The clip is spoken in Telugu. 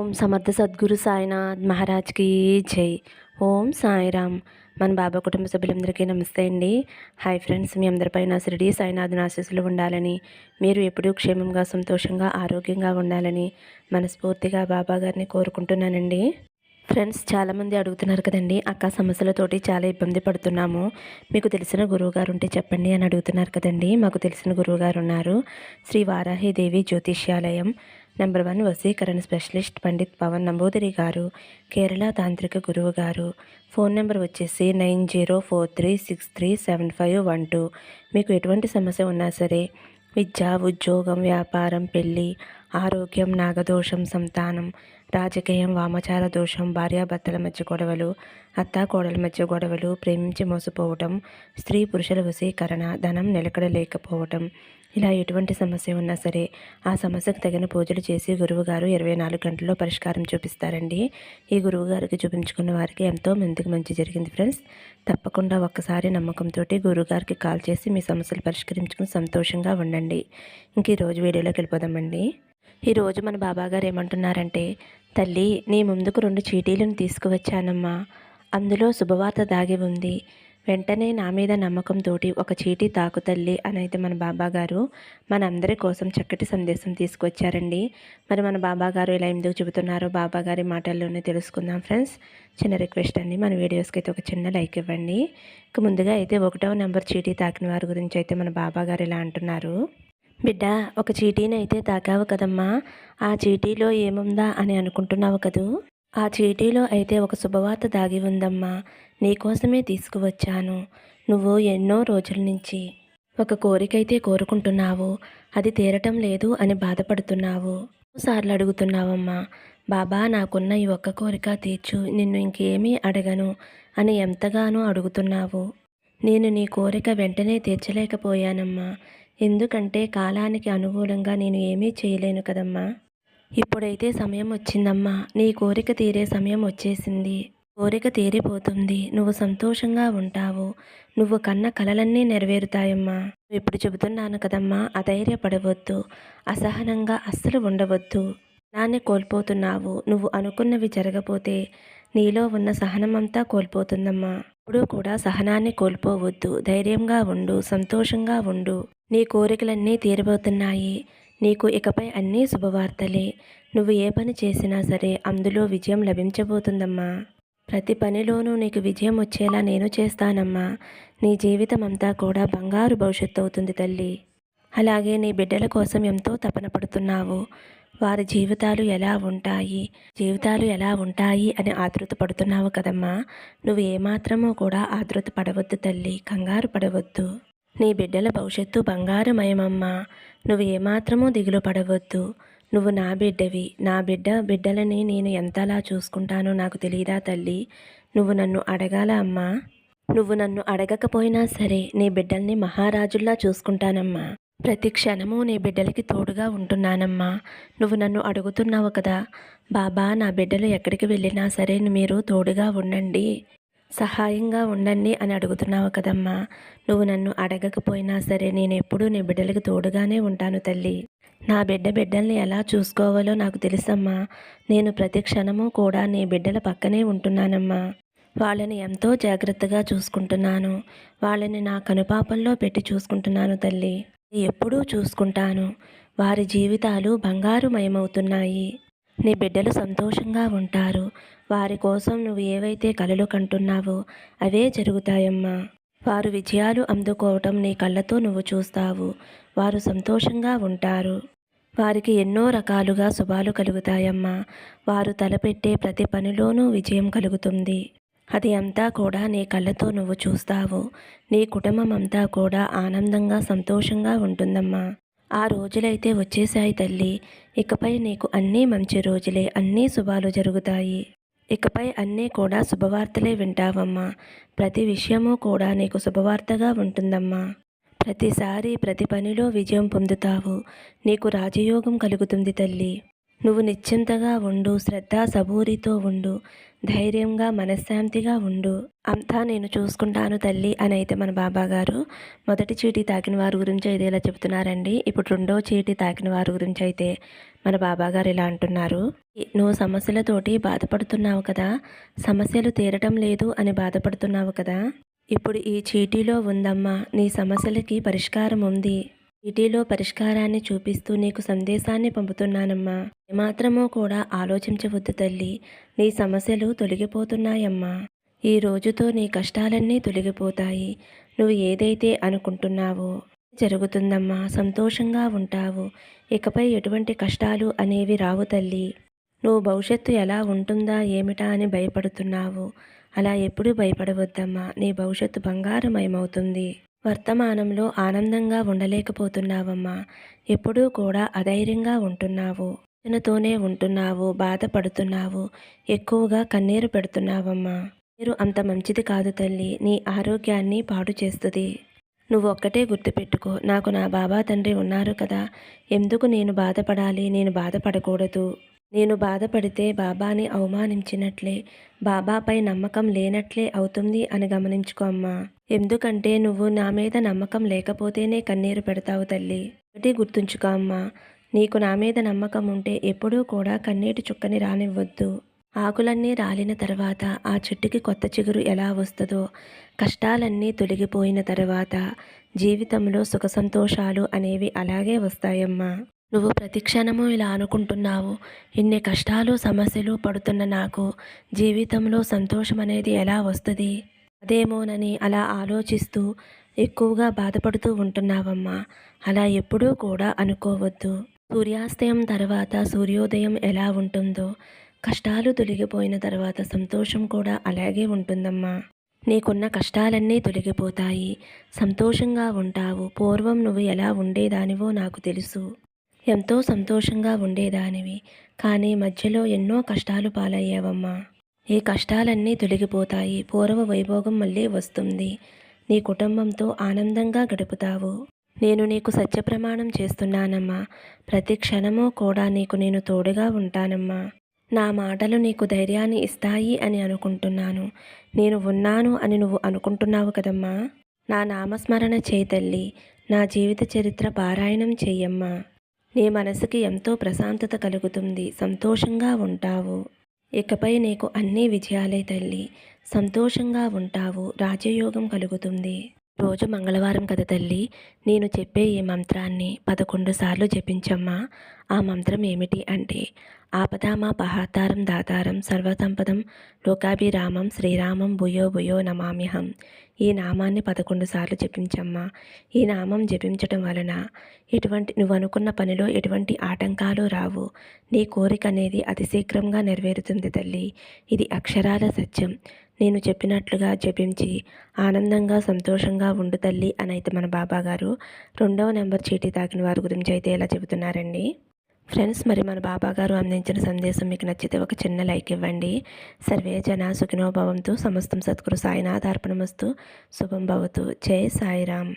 ఓం సమర్థ సద్గురు సాయినాథ్ మహారాజ్కి జై. ఓం సాయిరామ్. మన బాబా కుటుంబ సభ్యులందరికీ నమస్తే అండి. హాయ్ ఫ్రెండ్స్, మీ అందరిపైన షిరిడి సాయినాథుని ఆశీస్సులు ఉండాలని, మీరు ఎప్పుడూ క్షేమంగా సంతోషంగా ఆరోగ్యంగా ఉండాలని మనస్ఫూర్తిగా బాబా గారిని కోరుకుంటున్నానండి. ఫ్రెండ్స్, చాలామంది అడుగుతున్నారు కదండి, అక్క సమస్యలతోటి చాలా ఇబ్బంది పడుతున్నాము, మీకు తెలిసిన గురువుగారు ఉంటే చెప్పండి అని అడుగుతున్నారు కదండి. మాకు తెలిసిన గురువుగారు ఉన్నారు. శ్రీ వారాహిదేవి జ్యోతిష్యాలయం, నెంబర్ 1 వశీకరణ స్పెషలిస్ట్ పండిత్ పవన్ నంబూదిరి గారు, కేరళ తాంత్రిక గురువు గారు. ఫోన్ నెంబర్ వచ్చేసి 9043637512. మీకు ఎటువంటి సమస్య ఉన్నా సరే, విద్య, ఉద్యోగం, వ్యాపారం, పెళ్ళి, ఆరోగ్యం, నాగదోషం, సంతానం, రాజకీయం, వామచార దోషం, భార్యాభర్తల మధ్య గొడవలు, అత్తాకోడల మధ్య గొడవలు, ప్రేమించి మోసపోవటం, స్త్రీ పురుషుల వశీకరణ, ధనం నిలకడ లేకపోవటం, ఇలా ఎటువంటి సమస్య ఉన్నా సరే ఆ సమస్యకు తగిన పూజలు చేసి గురువుగారు 24 గంటల్లో పరిష్కారం చూపిస్తారండి. ఈ గురువుగారికి చూపించుకున్న వారికి ఎంతో మందికి మంచి జరిగింది ఫ్రెండ్స్. తప్పకుండా ఒక్కసారి నమ్మకంతో గురువుగారికి కాల్ చేసి మీ సమస్యలు పరిష్కరించుకుని సంతోషంగా ఉండండి. ఇంక ఈరోజు వీడియోలోకి వెళ్ళిపోదామండి. ఈరోజు మన బాబాగారు ఏమంటున్నారంటే, తల్లి, నీ ముందుకు 2 చీటీలను తీసుకువచ్చానమ్మా, అందులో శుభవార్త దాగి ఉంది, వెంటనే నా మీద నమ్మకంతో ఒక చీటీ తాకు తల్లి అని అయితే మన బాబాగారు మనందరి కోసం చక్కటి సందేశం తీసుకొచ్చారండి. మరి మన బాబాగారు ఇలా ఎందుకు చెబుతున్నారో బాబాగారి మాటల్లోనే తెలుసుకుందాం ఫ్రెండ్స్. చిన్న రిక్వెస్ట్ అండి, మన వీడియోస్కి అయితే ఒక చిన్న లైక్ ఇవ్వండి. ఇక ముందుగా అయితే 1వ నెంబర్ చీటీ తాకిన వారి గురించి అయితే మన బాబాగారు ఇలా అంటున్నారు. బిడ్డ, ఒక చీటీని అయితే తాకావు కదమ్మా, ఆ చీటీలో ఏముందా అని అనుకుంటున్నావు కదూ. ఆ చీటీలో అయితే ఒక శుభవార్త దాగి ఉందమ్మా, నీకోసమే తీసుకువచ్చాను. నువ్వు ఎన్నో రోజుల నుంచి ఒక కోరికైతే కోరుకుంటున్నావు, అది తీరటం లేదు అని బాధపడుతున్నావు. సార్లు అడుగుతున్నావమ్మా, బాబా నాకున్న ఈ ఒక్క కోరిక తీర్చు, నిన్ను ఇంకేమీ అడగను అని ఎంతగానో అడుగుతున్నావు. నేను నీ కోరిక వెంటనే తీర్చలేకపోయానమ్మా, ఎందుకంటే కాలానికి అనుకూలంగా నేను ఏమీ చేయలేను కదమ్మా. ఇప్పుడైతే సమయం వచ్చిందమ్మా, నీ కోరిక తీరే సమయం వచ్చేసింది. కోరిక తీరిపోతుంది, నువ్వు సంతోషంగా ఉంటావు, నువ్వు కన్న కలలన్నీ నెరవేరుతాయమ్మా. ఇప్పుడు చెబుతున్నాను కదమ్మా, అధైర్యపడవద్దు, అసహనంగా అస్సలు ఉండవద్దు. నాన్ని కోల్పోతున్నావు, నువ్వు అనుకున్నవి జరగపోతే నీలో ఉన్న సహనమంతా కోల్పోతుందమ్మా. ఇప్పుడు కూడా సహనాన్ని కోల్పోవద్దు, ధైర్యంగా ఉండు, సంతోషంగా ఉండు. నీ కోరికలన్నీ తీరబోతున్నాయి, నీకు ఇకపై అన్నీ శుభవార్తలే. నువ్వు ఏ పని చేసినా సరే అందులో విజయం లభించబోతుందమ్మా. ప్రతి పనిలోనూ నీకు విజయం వచ్చేలా నేను చేస్తానమ్మా. నీ జీవితం అంతా కూడా బంగారు భవిష్యత్తు అవుతుంది తల్లి. అలాగే నీ బిడ్డల కోసం ఎంతో తపన పడుతున్నావు. వారి జీవితాలు ఎలా ఉంటాయి అని ఆతృత పడుతున్నావు కదమ్మా. నువ్వు ఏమాత్రమో కూడా ఆతృత పడవద్దు తల్లి, కంగారు పడవద్దు. నీ బిడ్డల భవిష్యత్తు బంగారుమయమమ్మా. నువ్వు ఏమాత్రమూ దిగులు పడవద్దు. నువ్వు నా బిడ్డవి. నా బిడ్డలని నేను ఎంతలా చూసుకుంటానో నాకు తెలియదా తల్లి. నువ్వు నన్ను అడగాల అమ్మా. నువ్వు నన్ను అడగకపోయినా సరే నీ బిడ్డల్ని మహారాజుల్లా చూసుకుంటానమ్మా. ప్రతి క్షణము నీ బిడ్డలకి తోడుగా ఉంటున్నానమ్మా. నువ్వు నన్ను అడుగుతున్నావు కదా, బాబా నా బిడ్డలు ఎక్కడికి వెళ్ళినా సరే మీరు తోడుగా ఉండండి, సహాయంగా ఉండండి అని అడుగుతున్నావు కదమ్మా. నువ్వు నన్ను అడగకపోయినా సరే నేను ఎప్పుడూ నీ బిడ్డలకు తోడుగానే ఉంటాను తల్లి. నా బిడ్డల్ని ఎలా చూసుకోవాలో నాకు తెలుసమ్మా. నేను ప్రతి క్షణము కూడా నీ బిడ్డల పక్కనే ఉంటున్నానమ్మా. వాళ్ళని ఎంతో జాగ్రత్తగా చూసుకుంటున్నాను. వాళ్ళని నా కనుపాపంలో పెట్టి చూసుకుంటున్నాను తల్లి. ఎప్పుడూ చూసుకుంటాను. వారి జీవితాలు బంగారుమయమవుతున్నాయి. నీ బిడ్డలు సంతోషంగా ఉంటారు. వారి కోసం నువ్వు ఏవైతే కలలు కంటున్నావో అవే జరుగుతాయమ్మా. వారు విజయాలు అందుకోవటం నీ కళ్ళతో నువ్వు చూస్తావు. వారు సంతోషంగా ఉంటారు. వారికి ఎన్నో రకాలుగా శుభాలు కలుగుతాయమ్మా. వారు తలపెట్టే ప్రతి పనిలోనూ విజయం కలుగుతుంది. అది అంతా కూడా నీ కళ్ళతో నువ్వు చూస్తావు. నీ కుటుంబం అంతా కూడా ఆనందంగా సంతోషంగా ఉంటుందమ్మా. ఆ రోజులైతే వచ్చేసాయి తల్లి. ఇకపై నీకు అన్నీ మంచి రోజులే, అన్నీ శుభాలు జరుగుతాయి. ఇకపై అన్నీ కూడా శుభవార్తలే వింటావమ్మా. ప్రతి విషయము కూడా నీకు శుభవార్తగా ఉంటుందమ్మా. ప్రతిసారి ప్రతి పనిలో విజయం పొందుతావు. నీకు రాజయోగం కలుగుతుంది తల్లి. నువ్వు నిశ్చింతగా ఉండు, శ్రద్ధ సబూరితో ఉండు, ధైర్యంగా మనశ్శాంతిగా ఉండు, అంతా నేను చూసుకుంటాను తల్లి అని అయితే మన బాబాగారు మొదటి చీటీ తాకిన వారి గురించి అయితే ఇలా చెప్తున్నారండి. ఇప్పుడు రెండో చీటీ తాకిన వారి గురించి అయితే మన బాబాగారు ఇలా అంటున్నారు. నువ్వు సమస్యలతోటి బాధపడుతున్నావు కదా, సమస్యలు తీరటం లేదు అని బాధపడుతున్నావు కదా, ఇప్పుడు ఈ చీటీలో ఉందమ్మా నీ సమస్యలకి పరిష్కారం ఉంది. చీటీలో పరిష్కారాన్ని చూపిస్తూ నీకు సందేశాన్ని పంపుతున్నానమ్మా. ఏమాత్రమో కూడా ఆలోచించవద్దు తల్లి. నీ సమస్యలు తొలగిపోతున్నాయమ్మా. ఈ రోజుతో నీ కష్టాలన్నీ తొలగిపోతాయి. నువ్వు ఏదైతే అనుకుంటున్నావో జరుగుతుందమ్మా. సంతోషంగా ఉంటావు. ఇకపై ఎటువంటి కష్టాలు అనేవి రావు తల్లి. నువ్వు భవిష్యత్తు ఎలా ఉంటుందా ఏమిటా అని భయపడుతున్నావు. అలా ఎప్పుడూ భయపడవద్దమ్మా. నీ భవిష్యత్తు బంగారమయమవుతుంది. వర్తమానంలో ఆనందంగా ఉండలేకపోతున్నావమ్మా. ఎప్పుడూ కూడా అధైర్యంగా ఉంటున్నావు. ఆలోచనతోనే ఉంటున్నావు, బాధపడుతున్నావు, ఎక్కువగా కన్నీరు పెడుతున్నావమ్మా. మీరు అంత మంచిది కాదు తల్లి. నీ ఆరోగ్యాన్ని పాడు చేస్తుంది. నువ్వు ఒక్కటే గుర్తుపెట్టుకో, నాకు నా బాబా తండ్రి ఉన్నారు కదా, ఎందుకు నేను బాధపడాలి, నేను బాధపడకూడదు. నేను బాధపడితే బాబాని అవమానించినట్లే, బాబాపై నమ్మకం లేనట్లే అవుతుంది అని గమనించుకో అమ్మా. ఎందుకంటే నువ్వు నా మీద నమ్మకం లేకపోతేనే కన్నీరు పెడతావు తల్లి. ఒకటి గుర్తుంచుకో అమ్మా, నీకు నా మీద నమ్మకం ఉంటే ఎప్పుడూ కూడా కన్నీటి చుక్కని రానివ్వద్దు. ఆకులన్నీ రాలిన తర్వాత ఆ చెట్టుకి కొత్త చిగురు ఎలా వస్తుందో, కష్టాలన్నీ తొలగిపోయిన తర్వాత జీవితంలో సుఖ సంతోషాలు అనేవి అలాగే వస్తాయమ్మా. నువ్వు ప్రతి క్షణము ఇలా అనుకుంటున్నావు, ఇన్ని కష్టాలు సమస్యలు పడుతున్న నాకు జీవితంలో సంతోషం అనేది ఎలా వస్తుంది అదేమోనని అలా ఆలోచిస్తూ ఎక్కువగా బాధపడుతూ ఉంటున్నావమ్మా. అలా ఎప్పుడూ కూడా అనుకోవద్దు. సూర్యాస్తయం తర్వాత సూర్యోదయం ఎలా ఉంటుందో, కష్టాలు తొలగిపోయిన తర్వాత సంతోషం కూడా అలాగే ఉంటుందమ్మా. నీకున్న కష్టాలన్నీ తొలగిపోతాయి, సంతోషంగా ఉంటావు. పూర్వం నువ్వు ఎలా ఉండేదానివో నాకు తెలుసు. ఎంతో సంతోషంగా ఉండేదానివి, కానీ మధ్యలో ఎన్నో కష్టాలు పాలయ్యావమ్మా. ఈ కష్టాలన్నీ తొలగిపోతాయి. పూర్వ వైభోగం మళ్ళీ వస్తుంది. నీ కుటుంబంతో ఆనందంగా గడుపుతావు. నేను నీకు సత్యప్రమాణం చేస్తున్నానమ్మా. ప్రతి క్షణమూ కూడా నీకు నేను తోడుగా ఉంటానమ్మా. నా మాటలు నీకు ధైర్యాన్ని ఇస్తాయి అని అనుకుంటున్నాను. నేను ఉన్నాను అని నువ్వు అనుకుంటున్నావు కదమ్మా. నా నామస్మరణ చేయి తల్లి. నా జీవిత చరిత్ర పారాయణం చెయ్యమ్మా. నీ మనసుకి ఎంతో ప్రశాంతత కలుగుతుంది. సంతోషంగా ఉంటావు. ఇకపై నీకు అన్ని విజయాలే తల్లి. సంతోషంగా ఉంటావు. రాజయోగం కలుగుతుంది. రోజు మంగళవారం కదా తల్లి, నేను చెప్పే ఈ మంత్రాన్ని 11 సార్లు జపించమ్మా. ఆ మంత్రం ఏమిటి అంటే, ఆపదామా పహాతారం దాతారం సర్వసంపదం లోకాభిరామం శ్రీరామం భూయో భూయో నమామ్యహం. ఈ నామాన్ని 11 సార్లు జపించమ్మా. ఈ నామం జపించటం వలన నువ్వు అనుకున్న పనిలో ఎటువంటి ఆటంకాలు రావు. నీ కోరిక అనేది అతి శీఘ్రంగా నెరవేరుతుంది తల్లి. ఇది అక్షరాల సత్యం. నేను చెప్పినట్లుగా జపించి ఆనందంగా సంతోషంగా ఉండు తల్లి అని అయితే మన బాబాగారు 2వ నెంబర్ చీటీ తాకిన వారి గురించి అయితే ఇలా చెబుతున్నారండి. ఫ్రెండ్స్, మరి మన బాబాగారు అందించిన సందేశం మీకు నచ్చితే ఒక చిన్న లైక్ ఇవ్వండి. సర్వే జన సుఖినో భవంతు. సమస్తం సద్గురు సాయినాథార్పణమస్తు. శుభం భవతు. జై సాయిరామ్.